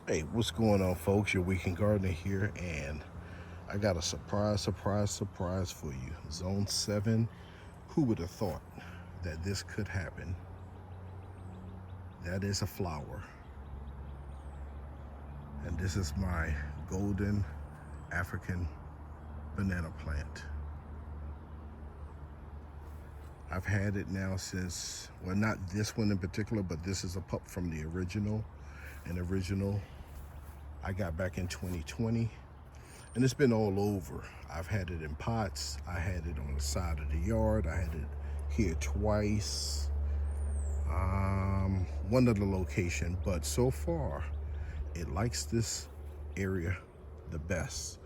Hey, what's going on, folks? Your weekend gardener here, and I got a surprise for you. Zone 7. Who would have thought that this could happen? That is a flower, and this is my golden African banana plant. I've had it now since, well, not this one in particular, but this is a pup from the original. An original I got back in 2020. And it's been all over. I've had it in pots. I had it on the side of the yard. I had it here twice. One other location, but so far it likes this area the best.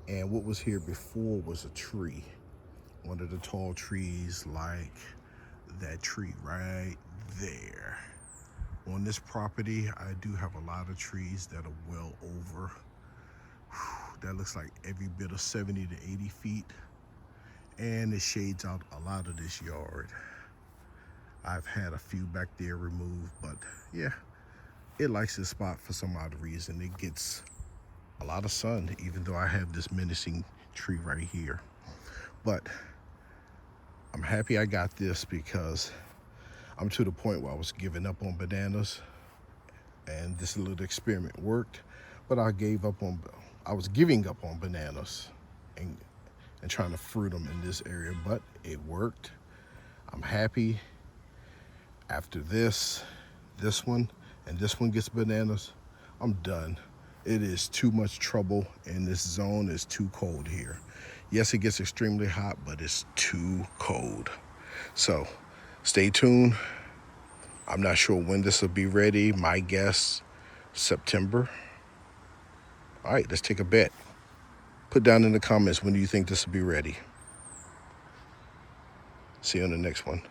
And what was here before was a tree. One of the tall trees, like that tree right there. On this property, I do have a lot of trees that are well over, that looks like every bit of 70 to 80 feet. And it shades out a lot of this yard. I've had a few back there removed, but yeah, it likes this spot for some odd reason. It gets a lot of sun, even though I have this menacing tree right here. But I'm happy I got this because I'm to the point where I was giving up on bananas, and this little experiment worked, but I was giving up on bananas and trying to fruit them in this area, but it worked. I'm happy. After this one, and this one gets bananas, I'm done. It is too much trouble in this zone. It's too cold here. Yes, it gets extremely hot, but it's too cold. So stay tuned. I'm not sure when this will be ready. My guess, September. All right, let's take a bet. Put down in the comments, when do you think this will be ready? See you on the next one.